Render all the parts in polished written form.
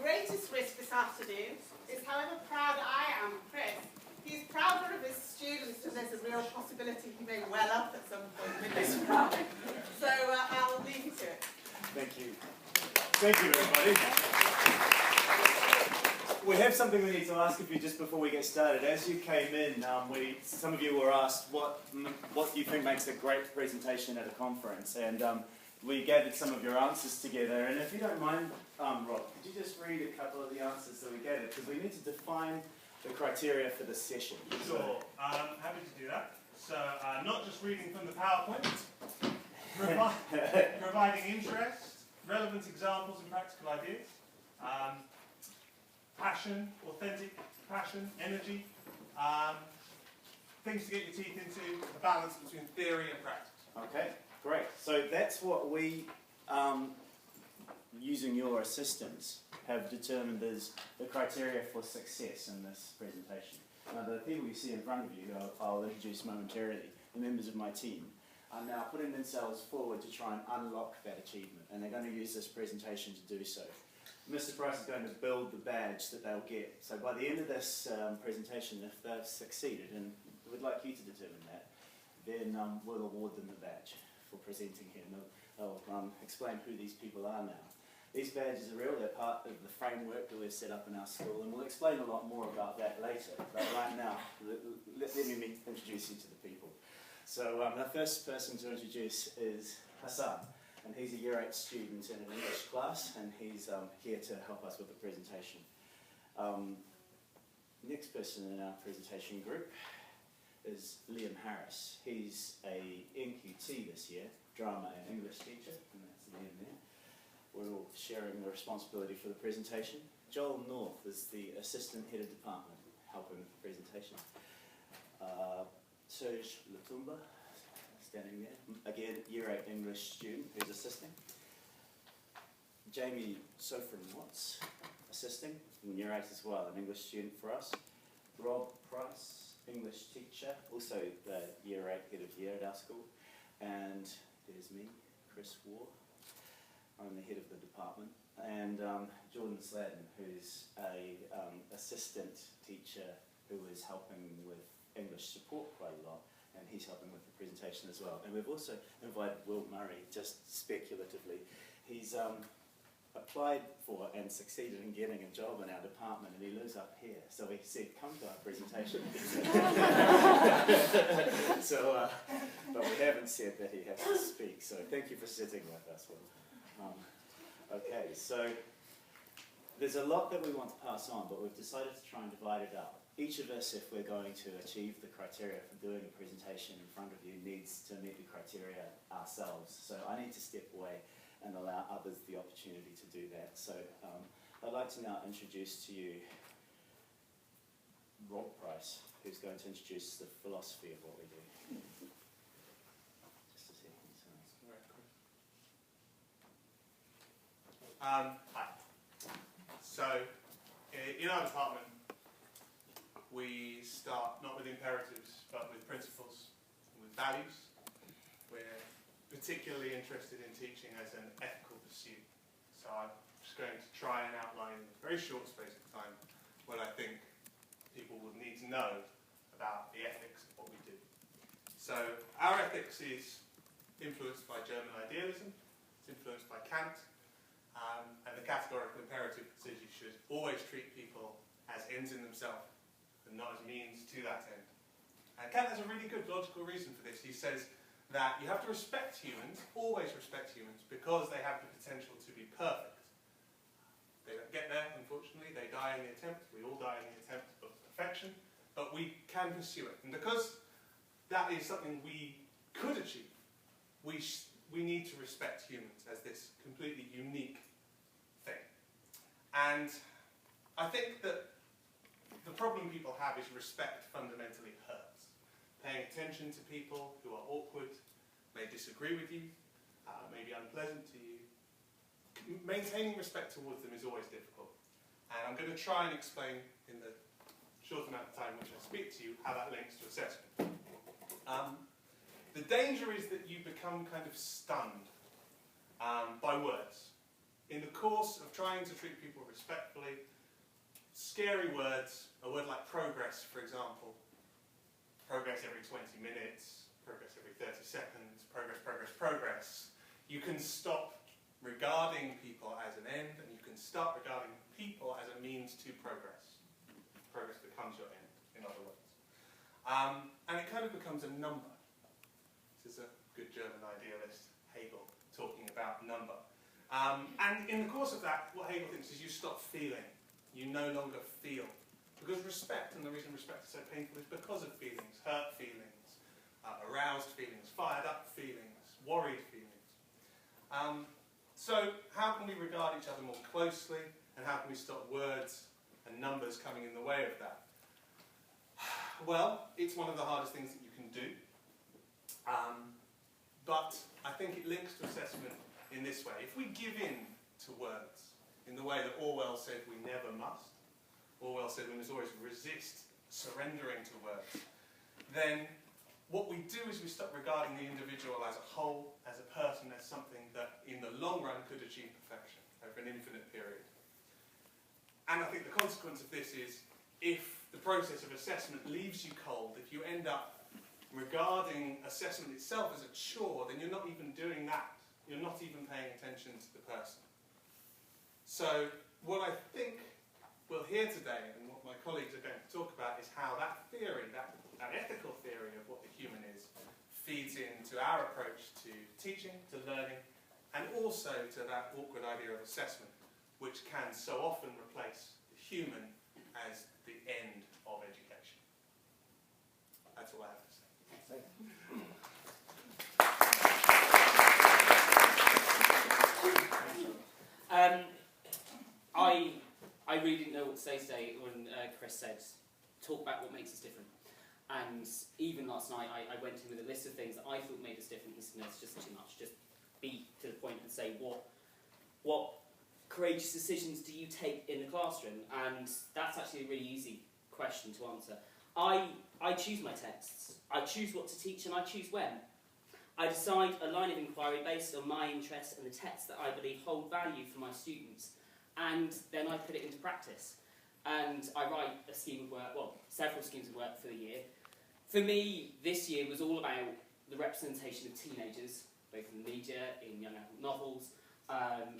greatest risk this afternoon is however proud I am of Chris. He's prouder of his students, and there's a real possibility he may well up at some point with this pride. So I'll leave you to it. Thank you. Thank you, everybody. We have something we need to ask of you just before we get started. As you came in, some of you were asked what you think makes a great presentation at a conference, and we gathered some of your answers together. And if you don't mind, Rob, could you just read a couple of the answers that we gathered? Because we need to define the criteria for this session. Sure, happy to do that. So, not just reading from the PowerPoint, providing interest, relevant examples and practical ideas, passion, authentic passion, energy, things to get your teeth into, a balance between theory and practice. Okay, great. So that's what we, using your assistance, have determined as the criteria for success in this presentation. Now, the people you see in front of you, who I'll introduce momentarily, the members of my team, are now putting themselves forward to try and unlock that achievement, and they're going to use this presentation to do so. Mr. Price is going to build the badge that they'll get. So by the end of this presentation, if they've succeeded, and we'd like you to determine that, then we'll award them the badge for presenting here. And they'll explain who these people are now. These badges are real, they're part of the framework that we've set up in our school, and we'll explain a lot more about that later. But right now, let me introduce you to the people. So the first person to introduce is Hassan, and he's a Year 8 student in an English class, and he's here to help us with the presentation. Next person in our presentation group is Liam Harris. He's a NQT this year, drama and English teacher, and that's Liam there. We're all sharing the responsibility for the presentation. Joel North is the assistant head of department, helping with the presentation. Serge Latumba, standing there, again, Year 8 English student who's assisting. Jamie Sofrin-Watts, assisting, in Year 8 as well, an English student for us. Rob Price, English teacher, also the Year 8 head of year at our school. And there's me, Chris Waugh. I'm the head of the department, and Jordan Sladden, who's a assistant teacher who is helping with English support quite a lot, and he's helping with the presentation as well. And we've also invited Will Murray, just speculatively. He's applied for and succeeded in getting a job in our department, and he lives up here, so he said, come to our presentation. So, but we haven't said that he has to speak, so thank you for sitting with us, Will. Okay, so there's a lot that we want to pass on, but we've decided to try and divide it up. Each of us, if we're going to achieve the criteria for doing a presentation in front of you, needs to meet the criteria ourselves. So I need to step away and allow others the opportunity to do that. So I'd like to now introduce to you Rob Price, who's going to introduce the philosophy of what we do. Just a second. Hi. So, in our department, we start not with imperatives, but with principles, and with values. We're particularly interested in teaching as an ethical pursuit. So I'm just going to try and outline in a very short space of time what I think people would need to know about the ethics of what we do. So our ethics is influenced by German idealism, it's influenced by Kant, and the categorical imperative says you should always treat people as ends in themselves and not as means to that end. And Kant has a really good logical reason for this. He says that you have to respect humans, always respect humans, because they have the potential to be perfect. They don't get there, unfortunately, they die in the attempt, we all die in the attempt of perfection, but we can pursue it. And because that is something we could achieve, we need to respect humans as this completely unique thing. And I think that the problem people have is respect fundamentally hurts. Paying attention to people who are awkward, may disagree with you, may be unpleasant to you. Maintaining respect towards them is always difficult. And I'm going to try and explain in the short amount of time which I speak to you how that links to assessment. The danger is that you become kind of stunned by words. in the course of trying to treat people respectfully, scary words, a word like progress, for example, progress every 20 minutes, progress every 30 seconds, progress, progress, progress, you can stop regarding people as an end, and you can start regarding people as a means to progress. Progress becomes your end, in other words. And it kind of becomes a number. This is a good German idealist, Hegel, talking about number. And in the course of that, what Hegel thinks is you stop feeling. You no longer feel. Because respect, and the reason respect is so painful, is because of feelings, hurt feelings, aroused feelings, fired up feelings, worried feelings. So how can we regard each other more closely, and how can we stop words and numbers coming in the way of that? Well, it's one of the hardest things that you can do. But I think it links to assessment in this way. If we give in to words in the way that Orwell said we never must, Orwell said we must always resist surrendering to words, then what we do is we stop regarding the individual as a whole, as a person, as something that in the long run could achieve perfection over an infinite period. And I think the consequence of this is, if the process of assessment leaves you cold, if you end up regarding assessment itself as a chore, then you're not even doing that. You're not even paying attention to the person. So what I think we'll hear today, and what my colleagues are going to talk about, is how that theory, that ethical theory of what the human is, feeds into our approach to teaching, to learning, and also to that awkward idea of assessment, which can so often replace the human as the end of education. That's all I have to say. I really didn't know what to say today when Chris said, talk about what makes us different. And even last night, I went in with a list of things that I thought made us different. And it's just too much. Just be to the point and say, what courageous decisions do you take in the classroom? And that's actually a really easy question to answer. I choose my texts. I choose what to teach, and I choose when. I decide a line of inquiry based on my interests and the texts that I believe hold value for my students. And then I put it into practice. And I write a scheme of work, well, several schemes of work for the year. For me, this year was all about the representation of teenagers, both in the media, in young adult novels,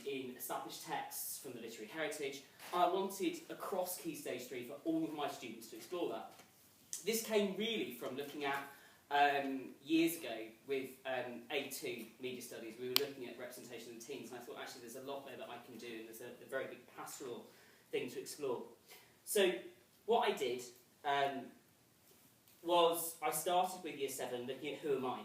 in established texts from the literary heritage. I wanted, across Key Stage 3, for all of my students to explore that. This came really from looking at, years ago, with A2 Media Studies, we were looking at representation of teens, and I thought, actually, there's a lot there that I can do, and there's a very big pastoral thing to explore. So, what I did was I started with Year 7 looking at who am I.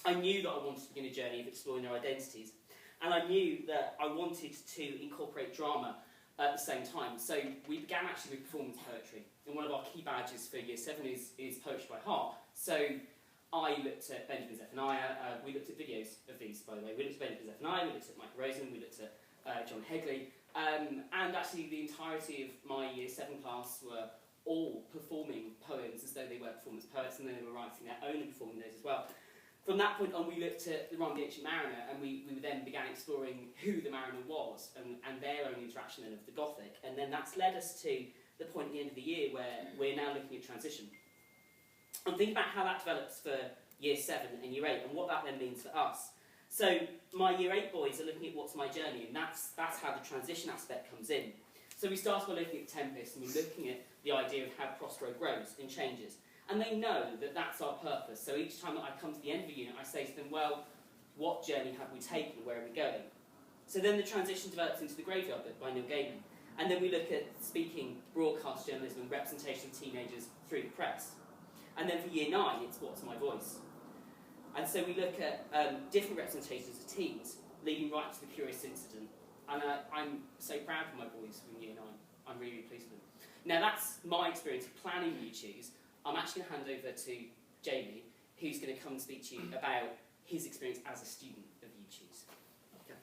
I knew that I wanted to begin a journey of exploring their identities, and I knew that I wanted to incorporate drama at the same time. So we began actually with performance poetry, and one of our key badges for Year 7 is Poetry by Heart. So I looked at Benjamin Zephaniah, we looked at videos of these, by the way. We looked at Benjamin Zephaniah, we looked at Michael Rosen, we looked at John Hegley, and actually the entirety of my Year 7 class were all performing poems as though they were performance poets, and then they were writing their own and performing those as well. From that point on, we looked at the Ron the Ancient Mariner, and we then began exploring who the mariner was, and their own interaction then of the Gothic, and then that's led us to the point at the end of the year where we're now looking at transition. I'm thinking about how that develops for Year 7 and Year 8, and what that then means for us. So my Year 8 boys are looking at what's my journey, and that's how the transition aspect comes in. So we start by looking at Tempest, and we're looking at the idea of how Prospero grows and changes. And they know that that's our purpose. So each time that I come to the end of a unit, I say to them, well, what journey have we taken? Where are we going? So then the transition develops into The Graveyard Book by Neil Gaiman. And then we look at speaking, broadcast journalism, and representation of teenagers through the press. And then for Year 9, it's What's My Voice? And so we look at different representations of teens, leading right to The Curious Incident. And I'm so proud of my boys from Year 9. I'm really, really pleased with them. Now that's my experience of planning You Choose. I'm actually going to hand over to Jamie, who's going to come and speak to you about his experience as a student of You Choose. Okay.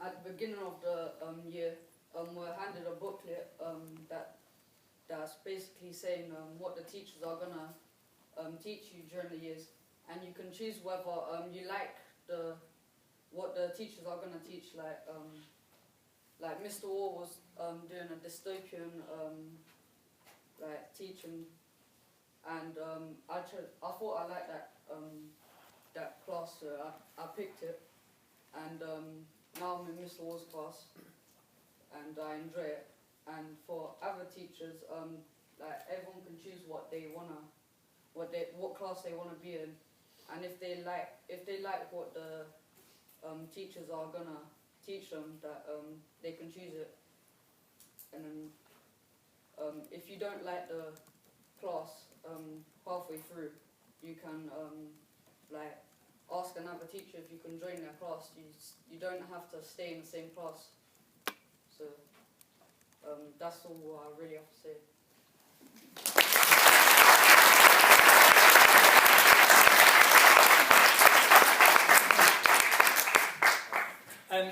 At the beginning of the year, we're handed a booklet that's basically saying what the teachers are going to teach you during the years. and you can choose whether you like what the teachers are gonna teach. Like Mr. Waugh was doing a dystopian like teaching, and I thought I liked that class, so I picked it, and now I'm in Mr. Waugh's class, and I enjoy it. And for other teachers, like everyone can choose what class they wanna be in, and if they like what the teachers are gonna teach them, that they can choose it. And then if you don't like the class halfway through, you can like ask another teacher if you can join their class. You don't have to stay in the same class. So that's all I really have to say.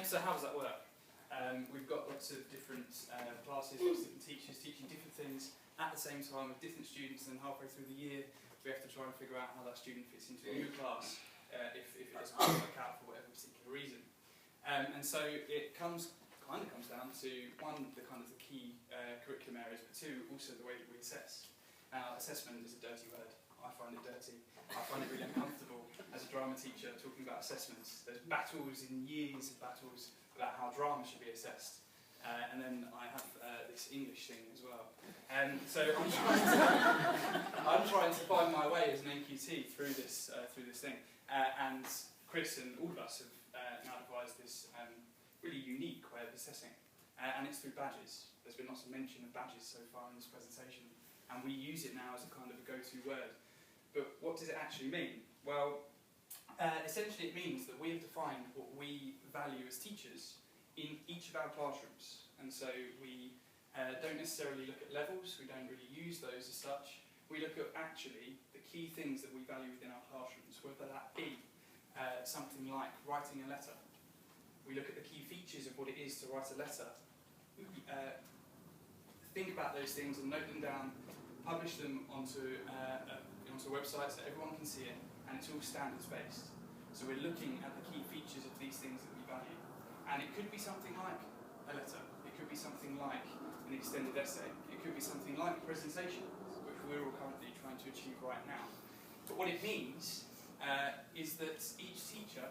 So how does that work? We've got lots of different classes, lots of different teachers teaching different things at the same time with different students, and halfway through the year we have to try and figure out how that student fits into a new class if it doesn't work out for whatever particular reason. And so it comes down to one, the key curriculum areas, but two, also the way that we assess. Now, assessment is a dirty word. I find it dirty. I find it really uncomfortable as a drama teacher talking about assessments. There's battles in years of battles about how drama should be assessed. And then I have this English thing as well. So I'm trying to find my way as an NQT through this thing. And Chris and all of us have now devised this really unique way of assessing. And it's through badges. There's been lots of mention of badges so far in this presentation. And we use it now as a kind of a go-to word. But what does it actually mean? Well, essentially it means that we have defined what we value as teachers in each of our classrooms. And so we don't necessarily look at levels, we don't really use those as such. We look at actually the key things that we value within our classrooms, whether that be something like writing a letter. We look at the key features of what it is to write a letter. Think about those things and note them down, publish them onto websites that everyone can see it, and it's all standards based. So we're looking at the key features of these things that we value. And it could be something like a letter, it could be something like an extended essay, it could be something like a presentation, which we're all currently trying to achieve right now. But what it means is that each teacher,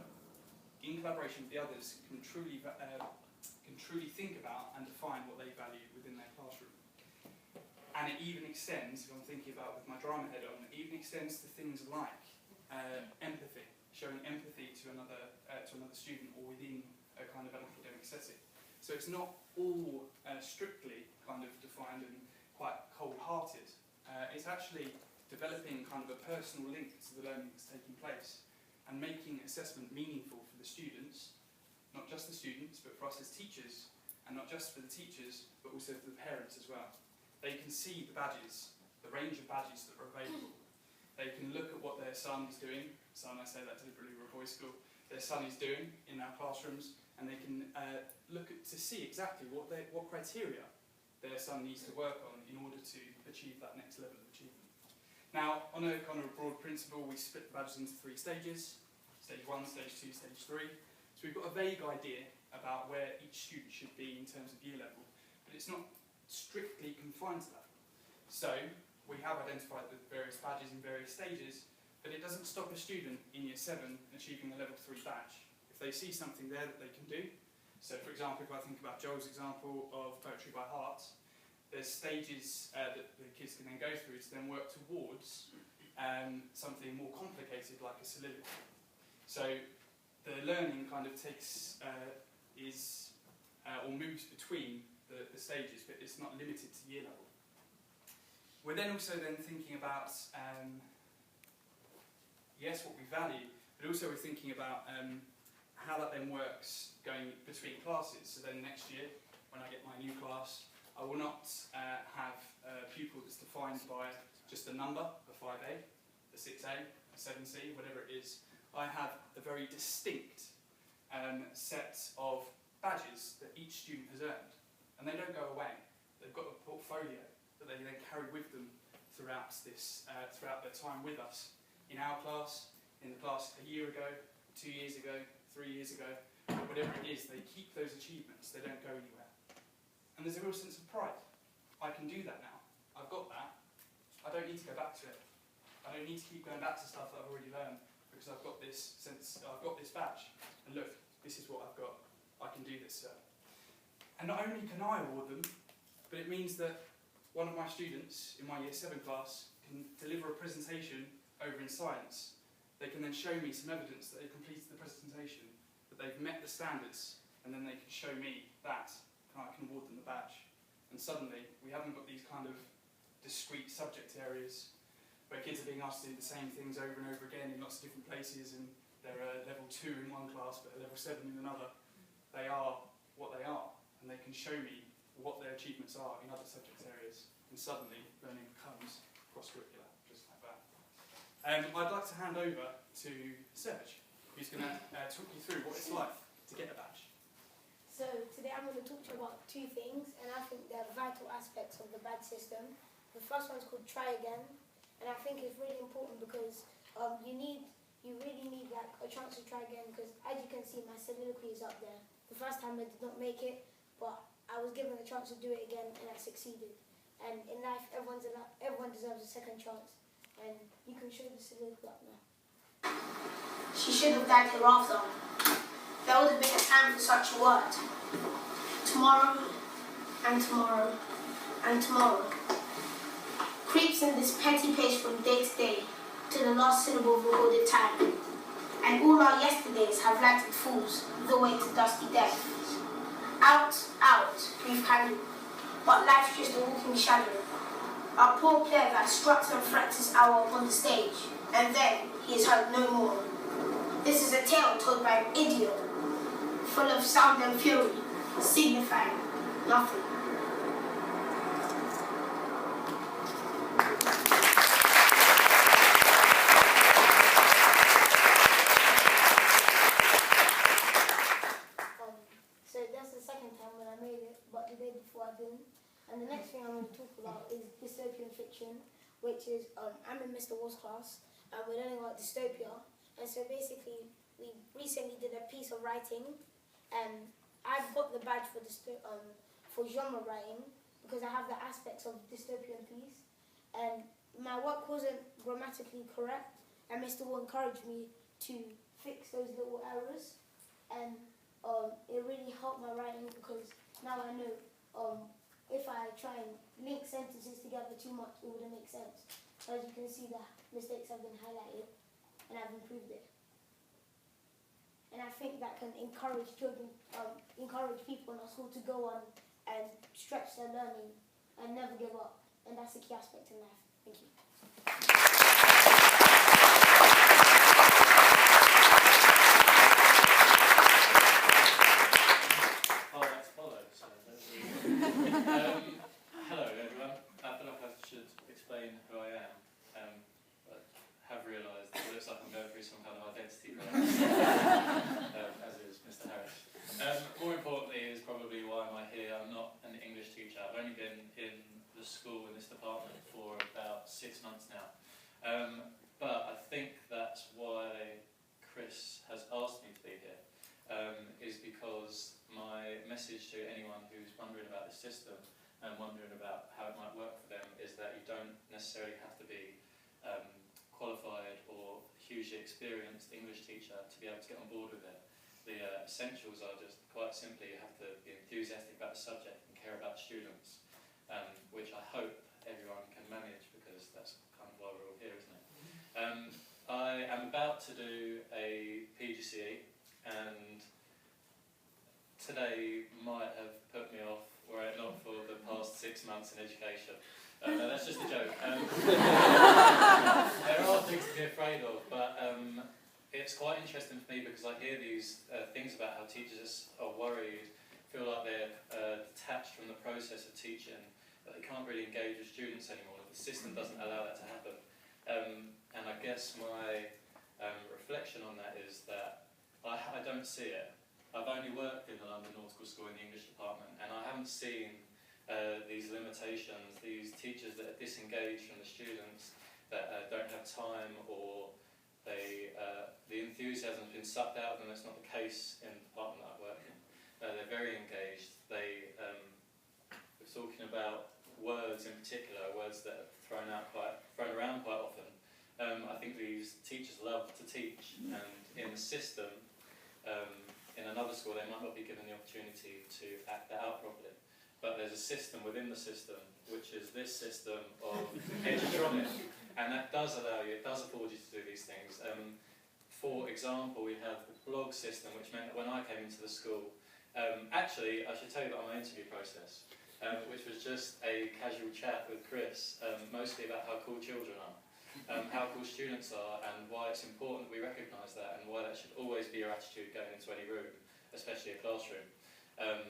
in collaboration with the others, can truly think about and define what they value within their classroom. And it even extends, if I'm thinking about with my drama head on, it even extends to things like empathy, showing empathy to another student or within a kind of an academic setting. So it's not all strictly kind of defined and quite cold-hearted. It's actually developing kind of a personal link to the learning that's taking place and making assessment meaningful for the students, not just the students, but for us as teachers, and not just for the teachers, but also for the parents as well. They can see the badges, the range of badges that are available. They can look at what their son is doing, son, I say that deliberately, we're a boys' school, their son is doing in our classrooms, and they can look to see exactly what criteria their son needs to work on in order to achieve that next level of achievement. Now, on a kind of broad principle, we split the badges into 3 stages, stage 1, stage 2, stage 3. So we've got a vague idea about where each student should be in terms of year level, but it's not strictly confined to that. So we have identified the various badges in various stages, but it doesn't stop a student in year 7 achieving a level 3 badge. If they see something there that they can do, so for example, if I think about Joel's example of poetry by heart, there's stages that the kids can then go through to then work towards something more complicated like a soliloquy. So the learning kind of takes, or moves between the stages, but it's not limited to year level. We're then also thinking about, yes, what we value, but also we're thinking about how that then works going between classes. So then next year, when I get my new class, I will not have a pupil that's defined by just a number, a 5A, a 6A, a 7C, whatever it is. I have a very distinct set of badges that each student has earned. And they don't go away. They've got a portfolio that they then carry with them throughout their time with us, in our class, in the class a year ago, 2 years ago, 3 years ago, but whatever it is, they keep those achievements, they don't go anywhere. And there's a real sense of pride. I can do that now. I've got that. I don't need to go back to it. I don't need to keep going back to stuff that I've already learned because I've got this badge. And look, this is what I've got. I can do this, sir. And not only can I award them, but it means that one of my students in my Year 7 class can deliver a presentation over in science. They can then show me some evidence that they've completed the presentation, that they've met the standards, and then they can show me that, and I can award them the badge. And suddenly, we haven't got these kind of discrete subject areas where kids are being asked to do the same things over and over again in lots of different places, and they're level 2 in one class but a level 7 in another. They are what they are, and they can show me what their achievements are in other subject areas, and suddenly learning becomes cross-curricular, just like that. I'd like to hand over to Serge, who's going to talk you through what it's like to get a badge. So today I'm going to talk to you about 2 things, and I think they're vital aspects of the badge system. The first one's called Try Again, and I think it's really important because you really need like a chance to try again, because as you can see, my soliloquy is up there. The first time I did not make it, but I was given a chance to do it again, and I succeeded. And in life, everyone deserves a second chance, and you can show the soliloquy up now. She should have died hereafter. There would have been a time for such a word. Tomorrow, and tomorrow, and tomorrow. Creeps in this petty pace from day to day, to the last syllable of recorded time. And all our yesterdays have lighted fools the way to dusty death. Out, out, brief candle, but life's just a walking shadow. Our poor player that struts and frets his hour upon the stage, and then he is heard no more. This is a tale told by an idiot, full of sound and fury, signifying nothing. So that's the second time when I made it, but the day before I didn't. And the next thing I'm going to talk about is dystopian fiction, which is, I'm in Mr. Waugh's class, and we're learning about dystopia. And so basically, we recently did a piece of writing, and I've got the badge for genre writing, because I have the aspects of dystopian piece. And my work wasn't grammatically correct, and Mr. Waugh encouraged me to fix those little errors. And it really helped my writing, because now I know if I try and link sentences together too much, it wouldn't make sense. So as you can see, the mistakes have been highlighted, and I've improved it. And I think that can encourage children, encourage people in our school to go on and stretch their learning and never give up. And that's a key aspect in life. Thank you. Hello everyone. I feel like I should explain who I am, but have realised that it looks like I'm going through some kind of identity crisis, as is Mr. Harris. More importantly is probably why am I here. I'm not an English teacher. I've only been in the school in this department for about 6 months now, but I think that's why Chris has asked me to be here, is because my message to anyone who's wondering about the system and wondering about how it might work for them is that you don't necessarily have to be qualified or hugely experienced English teacher to be able to get on board with it. The essentials are just quite simply you have to be enthusiastic about the subject and care about students, which I hope everyone can manage, because that's kind of why we're all here, isn't it? I am about to do a PGCE, and today might have put me off were it not for the past 6 months in education. No, that's just a joke. There are things to be afraid of, but it's quite interesting for me because I hear these things about how teachers are worried, feel like they're detached from the process of teaching, that they can't really engage with students anymore, that the system doesn't allow that to happen. And I guess my reflection on that is that I don't see it. I've only worked in the London Nautical School in the English department, and I haven't seen these limitations, these teachers that are disengaged from the students, that don't have time or the enthusiasm has been sucked out of them. That's not the case in the department that I work in. They're very engaged. We're talking about words in particular, words that are thrown around quite often. I think these teachers love to teach, and in the system, in another school, they might not be given the opportunity to act that out properly. But there's a system within the system, which is this system of edutronic, and that does allow you, it does afford you to do these things. For example, we have the blog system, which meant that when I came into the school, actually, I should tell you about my interview process, which was just a casual chat with Chris, mostly about how cool children are, how cool students are, and why it's important that we recognise that, and why that should always be your attitude going into any room, especially a classroom.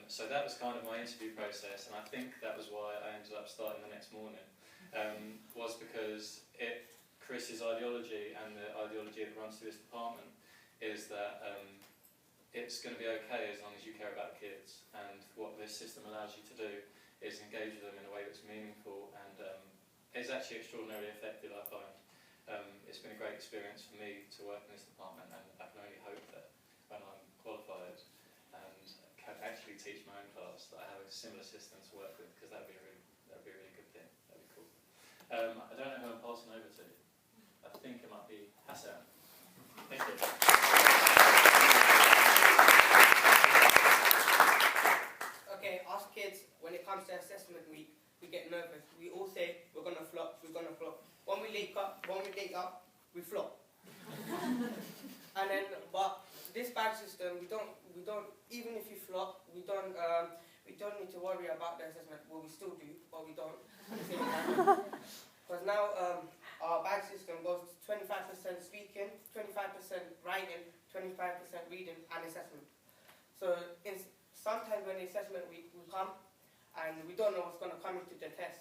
So that was kind of my interview process, and I think that was why I ended up starting the next morning, was because Chris's ideology and the ideology that runs through this department is that it's going to be okay as long as you care about the kids, and what this system allows you to do is engage with them in a way that's meaningful, and it's actually extraordinarily effective, I find. It's been a great experience for me to work in this department, and I can only hope that when I'm qualified and can actually teach my own class, that I have a similar system to work with, because that would be a really good thing. That'd be cool. I don't know who I'm passing over to. I think it might be Hassan. Thank you. Okay, us kids, when it comes to assessment week, we get nervous. We all say we're gonna flop, we're gonna flop. When we link up, we flop. And then, but this badge system, we don't. Even if you flop, we don't need to worry about the assessment. Well, we still do, but we don't. Because now our badge system goes to 25% speaking, 25% writing, 25% reading, and assessment. So sometimes when the assessment week will come, and we don't know what's going to come into the test.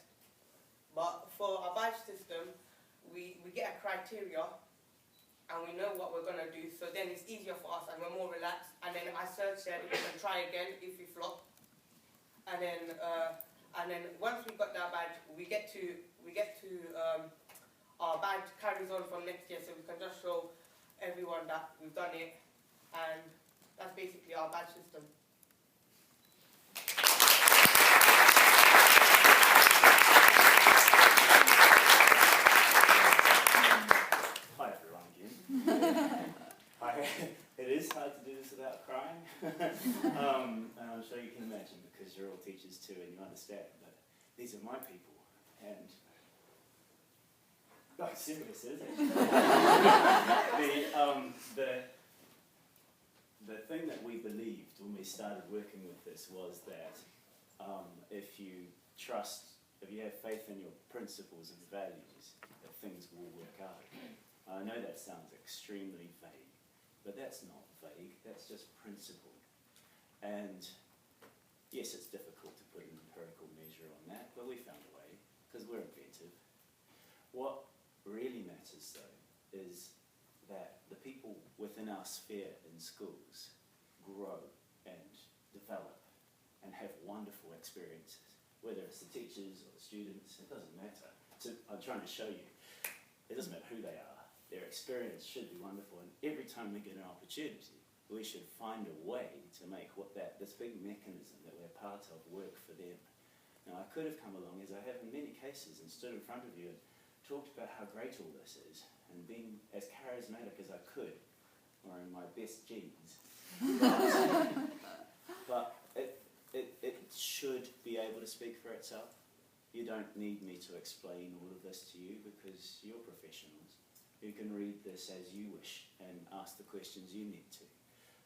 But for our badge system, we get a criteria, and we know what we're going to do, so then it's easier for us and we're more relaxed. And then I said we can try again if we flop. And then once we got that badge, we get to our badge carries on from next year, so we can just show everyone that we've done it, and that's basically our badge system. It is hard to do this without crying, and I'm sure you can imagine, because you're all teachers too and you understand, but these are my people, and not serious, is it? The thing that we believed when we started working with this was that if you have faith in your principles and values, that things will work out. I know that sounds extremely vague, but that's not vague, that's just principle. And yes, it's difficult to put an empirical measure on that, but we found a way, because we're inventive. What really matters, though, is that the people within our sphere in schools grow and develop and have wonderful experiences, whether it's the teachers or the students, it doesn't matter. I'm trying to show you, it doesn't matter who they are. Their experience should be wonderful, and every time we get an opportunity, we should find a way to make this big mechanism that we're part of work for them. Now, I could have come along, as I have in many cases, and stood in front of you and talked about how great all this is, and been as charismatic as I could, or in my best genes. But it should be able to speak for itself. You don't need me to explain all of this to you, because you're professionals. You can read this as you wish and ask the questions you need to.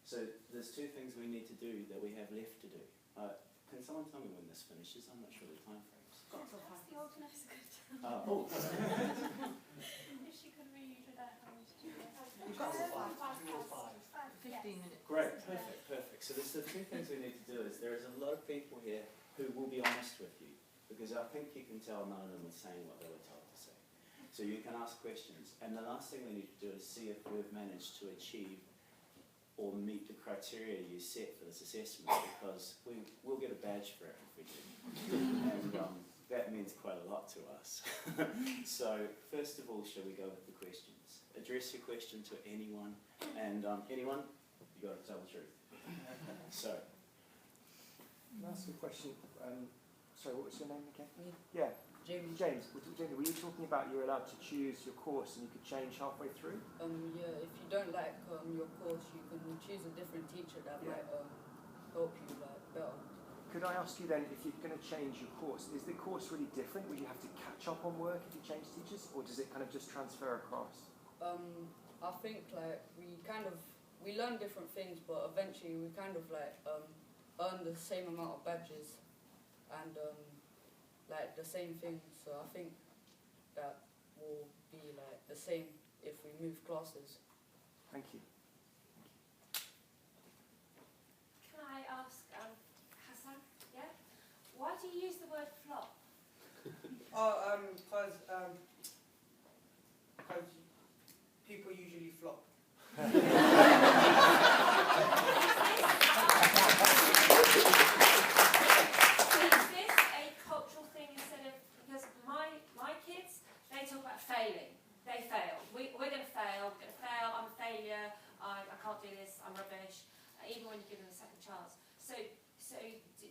So there's two things we need to do that we have left to do. Can someone tell me when this finishes? I'm not sure the time frames. Oh. If she could read that, I would do it. 15 minutes. Great, perfect. So there's the two things we need to do is there is a lot of people here who will be honest with you, because I think you can tell none of them were saying what they were told to say. So you can ask questions, and the last thing we need to do is see if we've managed to achieve or meet the criteria you set for this assessment, because we'll get a badge for it if we do. And that means quite a lot to us. So first of all, shall we go with the questions? address your question to anyone, and anyone, you got to tell the truth. So, Can I ask a question? Sorry, what was your name again? Me. Yeah, Jamie. James, were you talking about you're allowed to choose your course and you could change halfway through? Yeah, if you don't like your course, you can choose a different teacher that might help you like better. Could I ask you then, if you're going to change your course, is the course really different? Will you have to catch up on work if you change teachers, or does it kind of just transfer across? I think like we learn different things, but eventually we kind of like earn the same amount of badges and like the same thing. So I think that will be like the same if we move classes. Thank you. Can I ask Hassan? Yeah. Why do you use the word flop? Because people usually flop. Is this a cultural thing instead of, because my kids, they talk about failing. They fail. We're going to fail. I'm a failure. I can't do this. I'm rubbish. Even when you give them a second chance. So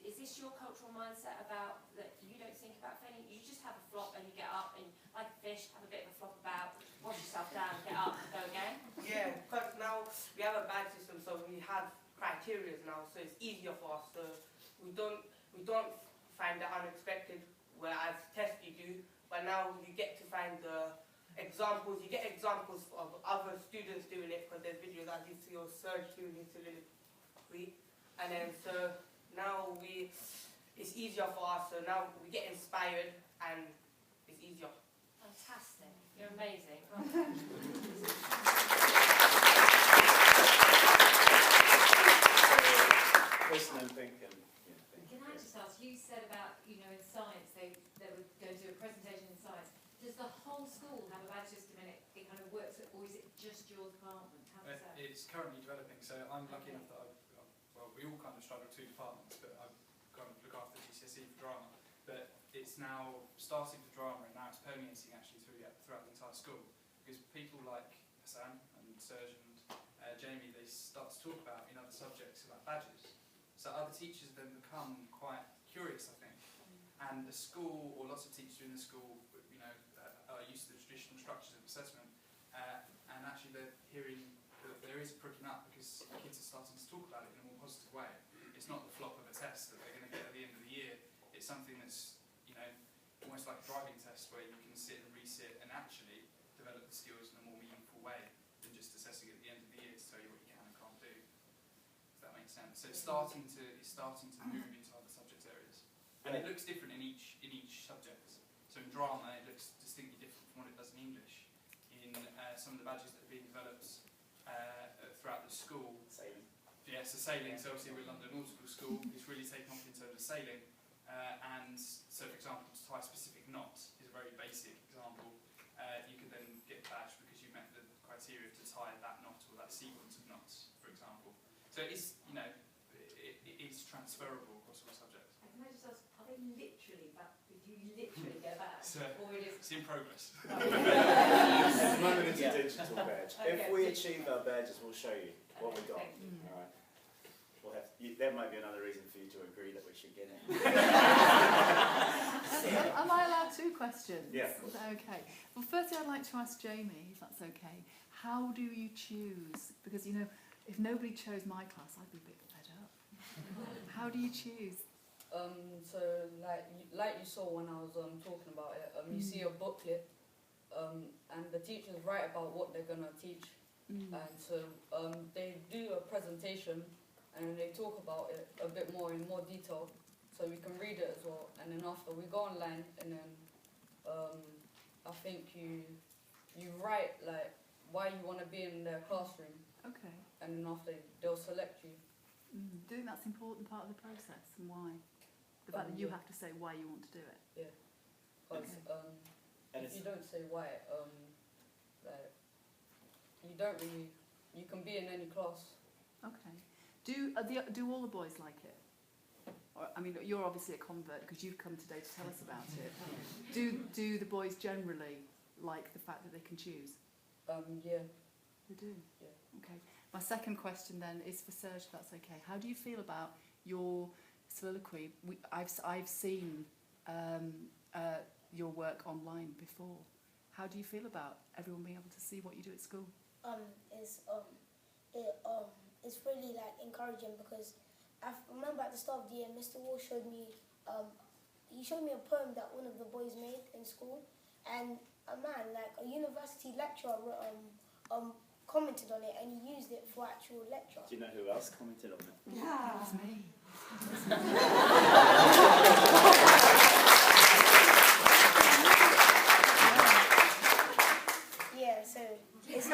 is this your cultural mindset about that you don't think about failing? You just have a flop and you get up and like a fish, have a bit of a flop about, wash yourself down, get up and go again? Yeah, because now we have a badge system, so we have criteria now, so it's easier for us. So we don't find the unexpected, whereas test you do. But now you get to find the examples. You get examples of other students doing it because there's videos as you see your Surge doing it, and then so now it's easier for us. So now we get inspired and it's easier. Fantastic. You're amazing. Listen and think and Can I just ask, you said about, in science, they were going to do a presentation in science. Does the whole school have a badge system and it kind of works, or is it just your department? How does that? It's currently developing, so I'm lucky enough that we all kind of straddle two departments, but I've kind of look after GCSE for drama. But it's now starting for drama, and now it's permeating actually throughout the entire school, because people like Hassan and Serge and Jamie, they start to talk about in other subjects about badges. So other teachers then become quite curious, I think. And the school, or lots of teachers in the school, are used to the traditional structures of assessment, and actually they're hearing that there is a pricking up because kids are starting to talk about it in a more positive way. It's not the flop of a test that they're going to get at the end of the year. It's something that's, almost like a driving test where you can sit and resit and actually develop the skills in a more meaningful way than just assessing at the end of the year to tell you what you can and can't do. Does that make sense? So it's starting to move into other subject areas, and it looks different in each subject. So in drama, it looks distinctly different from what it does in English. In some of the badges that are being developed throughout the school. Sailing. Yeah, so sailing, so obviously we're London Nautical School, it's really taken off in terms of sailing. And so, for example, to tie a specific knot is a very basic example. You could then get a badge because you met the criteria to tie that knot or that sequence of knots, for example. So it's, it is transferable across all subjects. Can I just ask, are they literally back? Do you literally get back? Or It's in progress. At the moment it's a digital badge. Okay. If we achieve our badges, we'll show you what we got. Thank you. All right. That might be another reason for you to agree that we should get it. Am I allowed two questions? Yeah. Is that okay? Well, firstly, I'd like to ask Jamie, if that's okay. How do you choose? Because, if nobody chose my class, I'd be a bit fed up. How do you choose? So like you saw when I was talking about it, you see a booklet, and the teachers write about what they're gonna teach, and so they do a presentation, and they talk about it a bit more in more detail, so we can read it as well. And then after we go online, and then I think you write like why you want to be in their classroom. Okay. And then after they'll select you. Do you think that's an important part of the process, and why? The fact that you have to say why you want to do it. Yeah. Because if you don't say why, like you don't really, you can be in any class. Okay. Do all the boys like it? Or, I mean, you're obviously a convert because you've come today to tell us about it. Do the boys generally like the fact that they can choose? Yeah. We do? Yeah. Okay. My second question then is for Serge, if that's okay. How do you feel about your soliloquy? I've seen your work online before. How do you feel about everyone being able to see what you do at school? It's really like encouraging because I remember at the start of the year, Mr. Waugh showed me a poem that one of the boys made in school, and a man, like a university lecturer, commented on it, and he used it for actual lecture. Do you know who else commented on it? Yeah. It was me. Yeah, so it's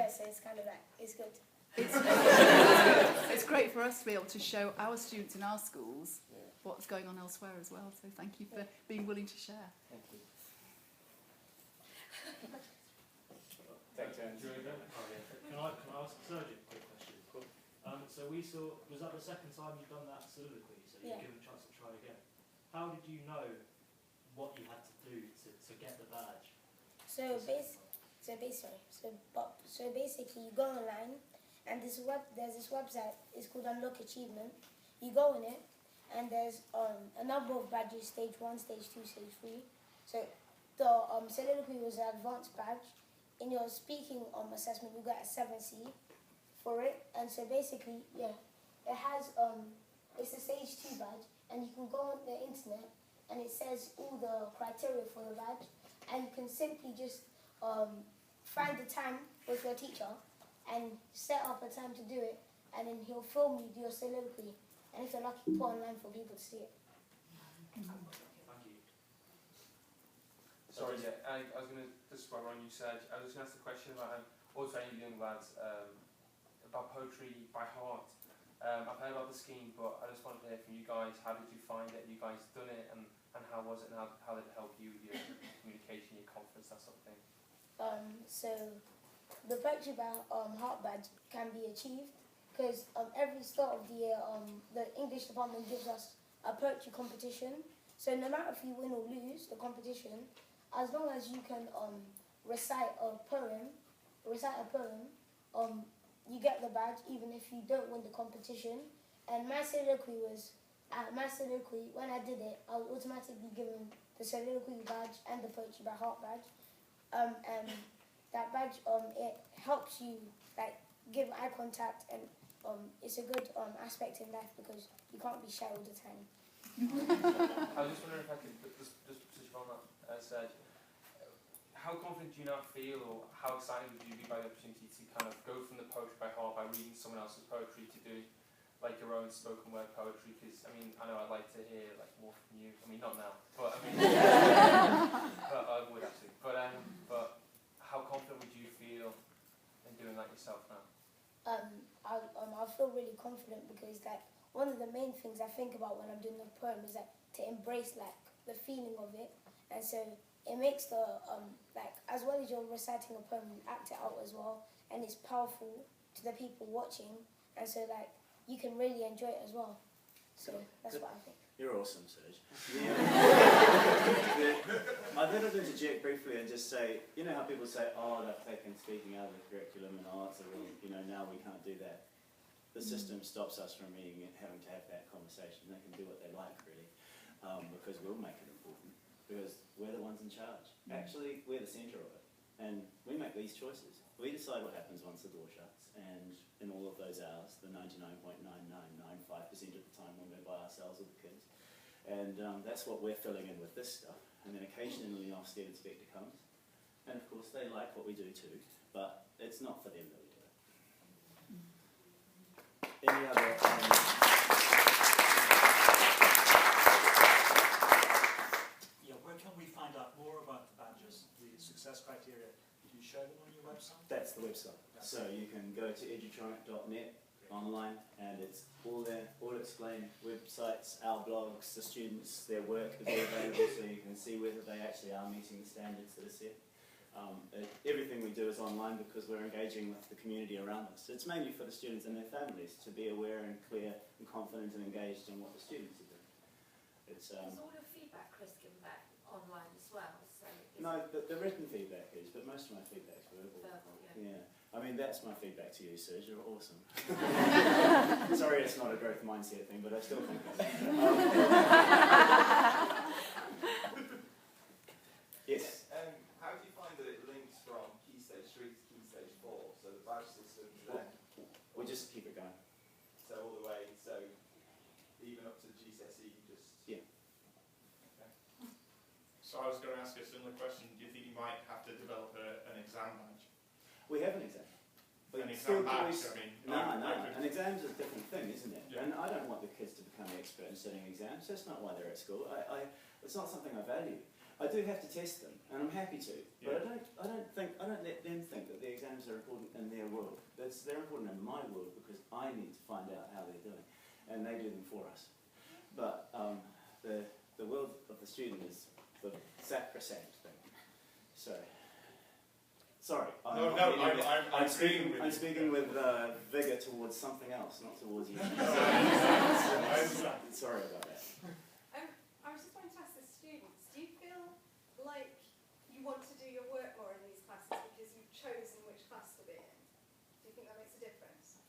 so it's kind of like, it's good. It's great for us to be able to show our students in our schools what's going on elsewhere as well. So thank you for being willing to share. Thank you. Thanks, Andrew. Can I ask Serge a quick question? So was that the second time you've done that soliloquy? So you've given a chance to try again. How did you know what you had to do to get the badge? So basically, you go online, and there's this website. It's called Unlock Achievement. You go on it, and there's a number of badges: stage 1, stage 2, stage 3. So the soliloquy was an advanced badge. In your speaking assessment, you got a 7C for it, and so basically, it has it's a stage 2 badge, and you can go on the internet, and it says all the criteria for the badge, and you can simply just find the time with your teacher and set up a time to do it, and then he'll film you do your soliloquy, and if you're lucky, put online for people to see it. Thank you. Sorry, I was going to, just while on you, Serge, I was going to ask the question about also any young lads about poetry by heart. I've heard about the scheme, but I just wanted to hear from you guys. How did you find it? You guys done it, and how was it, and how did it help you with your communication, your confidence, that sort of thing? So the poetry by heart badge can be achieved because every start of the year, the English department gives us a poetry competition. So no matter if you win or lose the competition, as long as you can recite a poem, you get the badge even if you don't win the competition. And my soliloquy, when I did it, I was automatically given the soliloquy badge and the poetry by heart badge. And that badge, it helps you like give eye contact, and it's a good aspect in life because you can't be shy all the time. I was just wondering if I could just touch upon that, Serge. How confident do you now feel, or how excited would you be by the opportunity to kind of go from the poetry by heart, by reading someone else's poetry, to doing like your own spoken word poetry? Because I mean, I know I'd like to hear like more from you. I mean, not now, but I mean, but I would actually. But how confident would you feel in doing that yourself now? I feel really confident because like one of the main things I think about when I'm doing a poem is like to embrace like the feeling of it, and so it makes the like as well as you're reciting a poem, you act it out as well, and it's powerful to the people watching, and so like you can really enjoy it as well. So that's what I think. You're awesome, Serge. I thought I'd interject briefly and just say, you know how people say, oh, they've taken speaking out of the curriculum and arts, or now we can't do that. The system stops us from having to have that conversation. They can do what they like, really, because we'll make it important, because we're the ones in charge. Actually, we're the centre of it, and we make these choices. We decide what happens once the door shuts, and in all of those hours, the 99.9995% of the time when we're by ourselves with the kids. And that's what we're filling in with this stuff. And then occasionally our state inspector comes, and of course they like what we do too, but it's not for them that we do it. Any other... where can we find out more about the badges, the success criteria? Do you show them on your website? That's the website. So you can go to edutronic.net online, and it's all there, all explained, websites, our blogs, the students, their work is all available, so you can see whether they actually are meeting the standards that are set. Everything we do is online because we're engaging with the community around us. It's mainly for the students and their families to be aware and clear and confident and engaged in what the students are doing. There's all the feedback Chris given back online as well, so No, the written feedback is, but most of my feedback's verbal. Yeah. I mean, that's my feedback to you, Serge. You're awesome. Sorry it's not a growth mindset thing, but I still think that. Yes? How do you find that it links from Key Stage 3 to Key Stage 4? So the badge system then... We just keep it going. So all the way, so even up to GCSE, you just... Yeah. Okay. So I was going to ask you a similar question. Do you think you might have to develop an exam badge? We have an exam. But An exam badge, I mean. No. An exam's a different thing, isn't it? Yeah. And I don't want the kids to become expert in sitting exams. That's not why they're at school. It's not something I value. I do have to test them, and I'm happy to. But I don't let them think that the exams are important in their world. They're important in my world because I need to find out how they're doing, and they do them for us. But the world of the student is the sacrosanct thing. So. Sorry, I'm speaking with vigour towards something else, not towards you. Sorry about that. I was just wanting to ask the students, do you feel like you want to do your work more in these classes because you've chosen which class to be in? Do you think that makes a difference?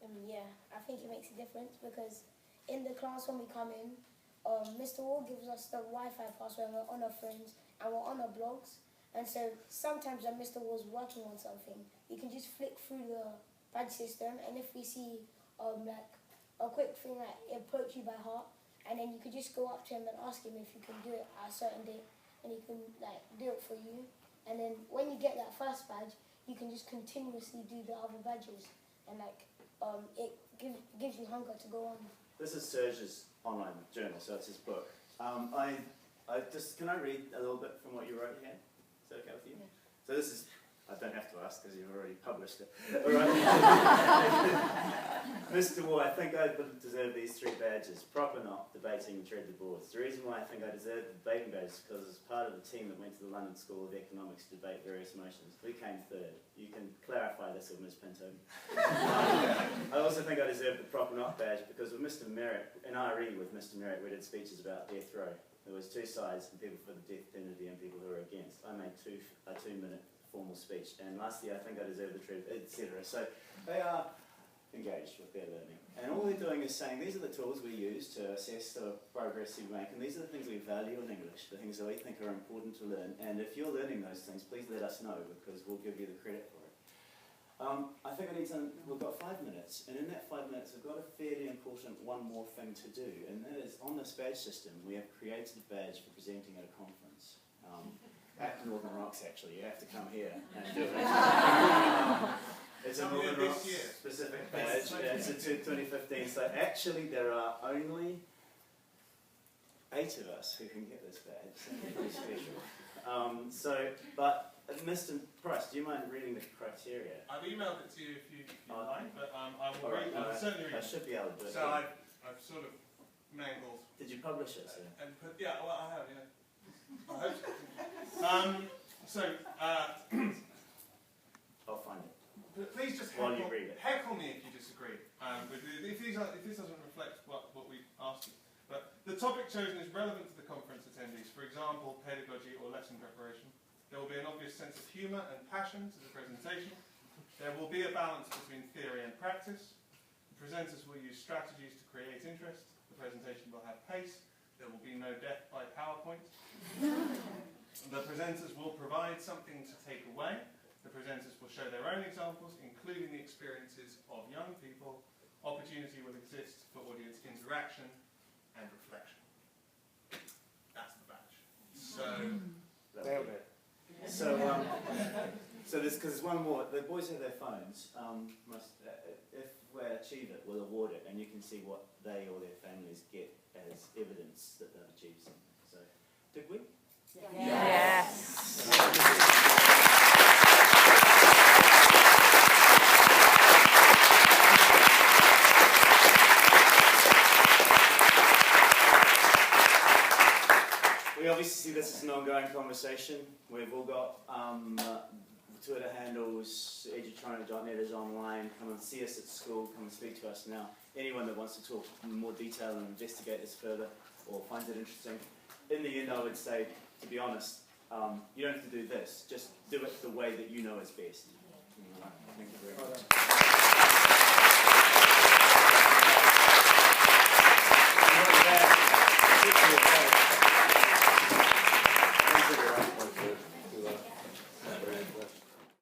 Yeah, I think it makes a difference because in the class when we come in, Mr. Waugh gives us the Wi-Fi password when we're on our phones and we're on our blogs. And so sometimes when Mr. Waugh's working on something, we can just flick through the badge system, and if we see like a quick thing like it poked you by heart, and then you could just go up to him and ask him if you can do it at a certain date, and he can like do it for you. And then when you get that first badge, you can just continuously do the other badges, and like it gives you hunger to go on. This is Serge's online journal, so it's his book. Can I read a little bit from what you wrote here? Is that okay with you? Yeah. So this is, I don't have to ask because you've already published it. All right. Mr. Waugh, I think I deserve these 3 badges. Proper not, debating, tread the boards. The reason why I think I deserve the debating badge is because as part of the team that went to the London School of Economics to debate various motions, we came 3rd. You can clarify this with Ms. Pinto. I also think I deserve the proper not badge because with Mr. Merritt, in RE with Mr. Merritt, we did speeches about death row. There was 2 sides, and people for the death penalty and people who were against. I made a 2-minute formal speech, and lastly, I think I deserve the truth, etc. So they are engaged with their learning, and all they're doing is saying these are the tools we use to assess the progress you make, and these are the things we value in English, the things that we think are important to learn. And if you're learning those things, please let us know because we'll give you the credit for it. I think we've got 5 minutes, and in that 5 minutes we've got a fairly important one more thing to do, and that is on this badge system we have created a badge for presenting at a conference. At Northern Rocks actually, you have to come here and do it. It's a Northern Rocks specific badge, it's a 2015, so actually there are only 8 of us who can get this badge, so it's pretty special. But Mr. Price, do you mind reading the criteria? I've emailed it to you if you like, but I will read it. I'll certainly read it. I should be able to do it. So I've sort of mangled. Did you publish it, sir? Yeah, well, I have, yeah. I hope so. I'll find it. Please just heckle me if you disagree. If this doesn't reflect what we asked you. But the topic chosen is relevant to the conference attendees, for example, pedagogy or lesson preparation. There will be an obvious sense of humour and passion to the presentation. There will be a balance between theory and practice. The presenters will use strategies to create interest. The presentation will have pace. There will be no death by PowerPoint. The presenters will provide something to take away. The presenters will show their own examples, including the experiences of young people. Opportunity will exist for audience interaction and reflection. That's the badge. So, nailed it. So there's, because there's one more, the boys have their phones, if we achieve it, we'll award it, and you can see what they or their families get as evidence that they've achieved something. So, did we? Yes. We obviously see this as an ongoing conversation. We've all got Twitter handles, educhina.net is online. Come and see us at school, come and speak to us now. Anyone that wants to talk in more detail and investigate this further or finds it interesting. In the end, I would say, to be honest, you don't have to do this, just do it the way that you know is best. Thank you very much.